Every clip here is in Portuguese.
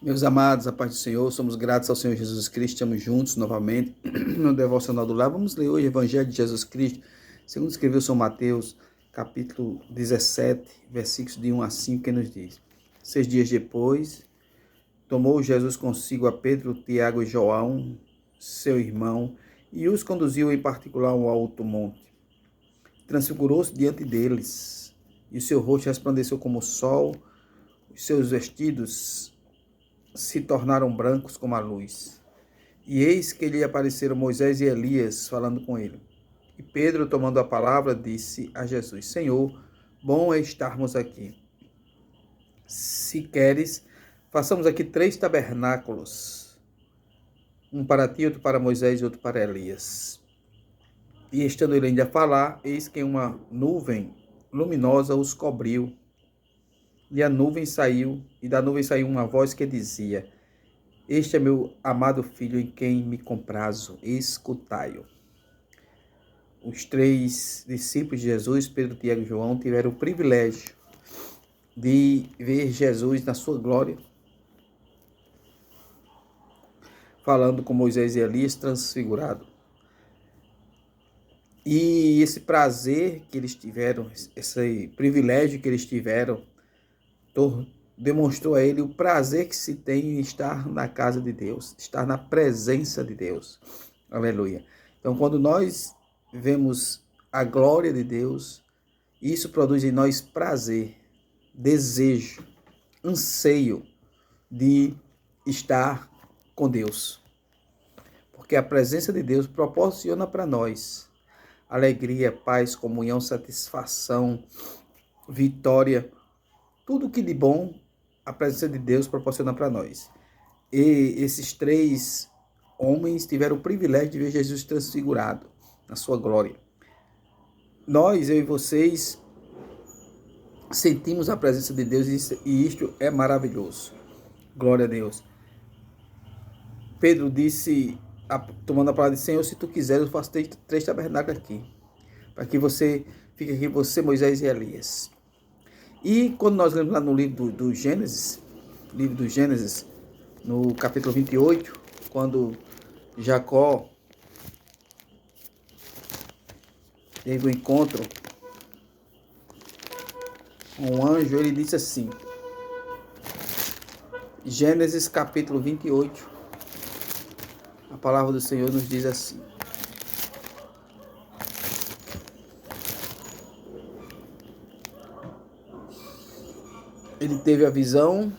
Meus amados, a paz do Senhor, somos gratos ao Senhor Jesus Cristo, estamos juntos novamente no Devocional do Lar. Vamos ler hoje o Evangelho de Jesus Cristo, segundo escreveu São Mateus, capítulo 17, versículos de 1 a 5, que nos diz: 6 dias depois, tomou Jesus consigo a Pedro, Tiago e João, seu irmão, e os conduziu em particular a um alto monte. Transfigurou-se diante deles, e o seu rosto resplandeceu como o sol, os seus vestidos se tornaram brancos como a luz. E eis que lhe apareceram Moisés e Elias falando com ele. E Pedro, tomando a palavra, disse a Jesus: Senhor, bom é estarmos aqui. Se queres, façamos aqui 3 tabernáculos, um para ti, outro para Moisés e outro para Elias. E estando ele ainda a falar, eis que uma nuvem luminosa os cobriu. E da nuvem saiu uma voz que dizia: Este é meu amado filho, em quem me comprazo, escutai-o. Os 3 discípulos de Jesus, Pedro, Tiago e João, tiveram o privilégio de ver Jesus na sua glória, falando com Moisés e Elias transfigurado. E esse prazer que eles tiveram, esse privilégio que eles tiveram, demonstrou a ele o prazer que se tem em estar na casa de Deus, estar na presença de Deus. Aleluia. Então, quando nós vemos a glória de Deus, isso produz em nós prazer, desejo, anseio de estar com Deus. Porque a presença de Deus proporciona para nós alegria, paz, comunhão, satisfação, vitória, tudo que de bom a presença de Deus proporciona para nós. E esses 3 homens tiveram o privilégio de ver Jesus transfigurado na sua glória. Nós, eu e vocês, sentimos a presença de Deus e isto é maravilhoso. Glória a Deus. Pedro disse, tomando a palavra de Senhor, se tu quiseres, eu faço 3 tabernáculos aqui, para que você fique aqui, você, Moisés e Elias. E quando nós lemos lá no livro do Gênesis, no capítulo 28, quando Jacó teve um encontro com um anjo, ele disse assim, Gênesis capítulo 28, a palavra do Senhor nos diz assim: ele teve a visão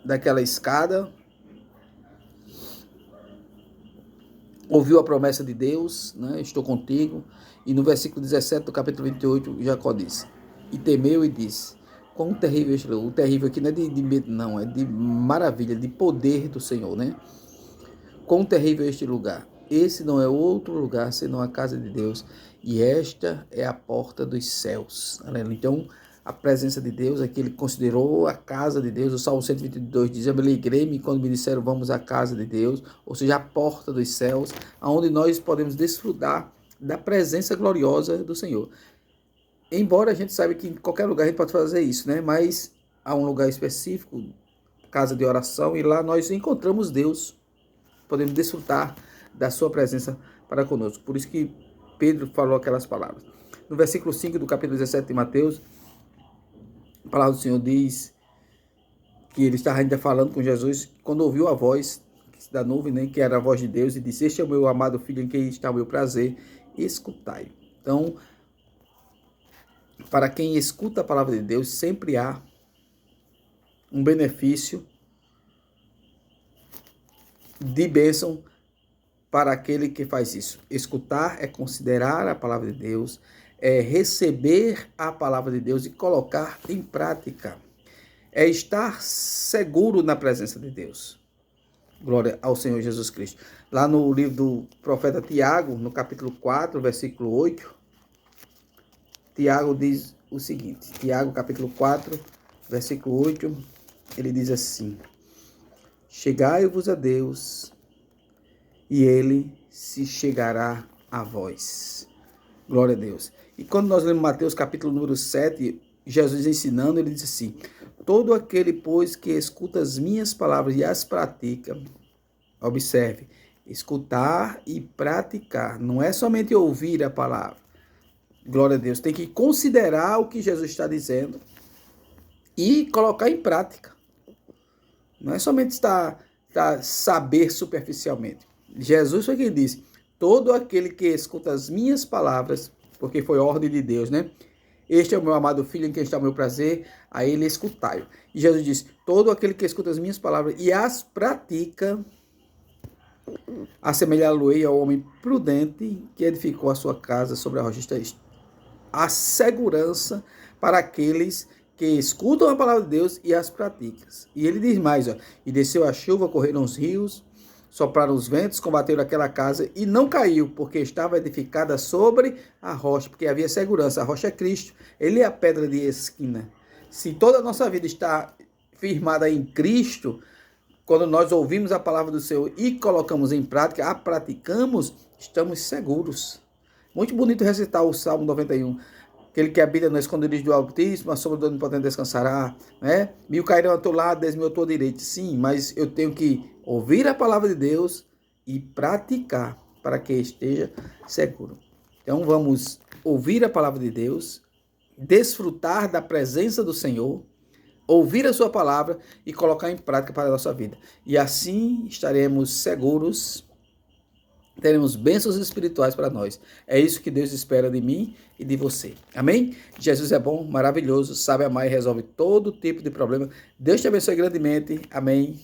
daquela escada, ouviu a promessa de Deus, né? Estou contigo. E no versículo 17 do capítulo 28, Jacó disse, e temeu e disse, quão terrível este lugar. O terrível aqui não é de medo, não, é de maravilha, de poder do Senhor, né? Quão terrível este lugar. Esse não é outro lugar, senão a casa de Deus, e esta é a porta dos céus. Então, a presença de Deus, aqui ele considerou a casa de Deus. O Salmo 122 diz, eu me alegrei-me quando me disseram, vamos à casa de Deus, ou seja, a porta dos céus, onde nós podemos desfrutar da presença gloriosa do Senhor. Embora a gente saiba que em qualquer lugar a gente pode fazer isso, né? Mas há um lugar específico, casa de oração, e lá nós encontramos Deus, podemos desfrutar da sua presença para conosco. Por isso que Pedro falou aquelas palavras. No versículo 5 do capítulo 17 de Mateus, a palavra do Senhor diz que ele estava ainda falando com Jesus, quando ouviu a voz da nuvem, né, que era a voz de Deus, e disse, este é o meu amado filho em quem está o meu prazer, escutai. Então, para quem escuta a palavra de Deus, sempre há um benefício de bênção para aquele que faz isso. Escutar é considerar a palavra de Deus, é receber a palavra de Deus e colocar em prática. É estar seguro na presença de Deus. Glória ao Senhor Jesus Cristo. Lá no livro do profeta Tiago, no capítulo 4, versículo 8, Tiago diz o seguinte, Tiago capítulo 4, versículo 8, ele diz assim, chegai-vos a Deus, e ele se chegará a vós. Glória a Deus. E quando nós lemos Mateus capítulo número 7, Jesus ensinando, ele diz assim, todo aquele, pois, que escuta as minhas palavras e as pratica. Observe, escutar e praticar. Não é somente ouvir a palavra. Glória a Deus. Tem que considerar o que Jesus está dizendo e colocar em prática. Não é somente saber superficialmente. Jesus foi quem disse, todo aquele que escuta as minhas palavras, porque foi ordem de Deus, né? Este é o meu amado filho em quem está o meu prazer, a ele escutai-o. E Jesus disse, todo aquele que escuta as minhas palavras e as pratica, assemelhá-lo-ei ao homem prudente que edificou a sua casa sobre a rocha. A segurança para aqueles que escutam a palavra de Deus e as praticam. E ele diz mais, ó, e desceu a chuva, correram os rios, sopraram os ventos, combateram aquela casa e não caiu, porque estava edificada sobre a rocha, porque havia segurança. A rocha é Cristo, ele é a pedra de esquina. Se toda a nossa vida está firmada em Cristo, quando nós ouvimos a palavra do Senhor e colocamos em prática, a praticamos, estamos seguros. Muito bonito recitar o Salmo 91. Aquele que habita no esconderijo do Altíssimo, a sombra do Onipotente descansará, né? 1000 cairão ao teu lado, 10.000 à tua direita. Sim, mas eu tenho que ouvir a palavra de Deus e praticar para que esteja seguro. Então vamos ouvir a palavra de Deus, desfrutar da presença do Senhor, ouvir a sua palavra e colocar em prática para a nossa vida. E assim estaremos seguros, teremos bênçãos espirituais para nós. É isso que Deus espera de mim e de você. Amém? Jesus é bom, maravilhoso, sabe amar e resolve todo tipo de problema. Deus te abençoe grandemente. Amém.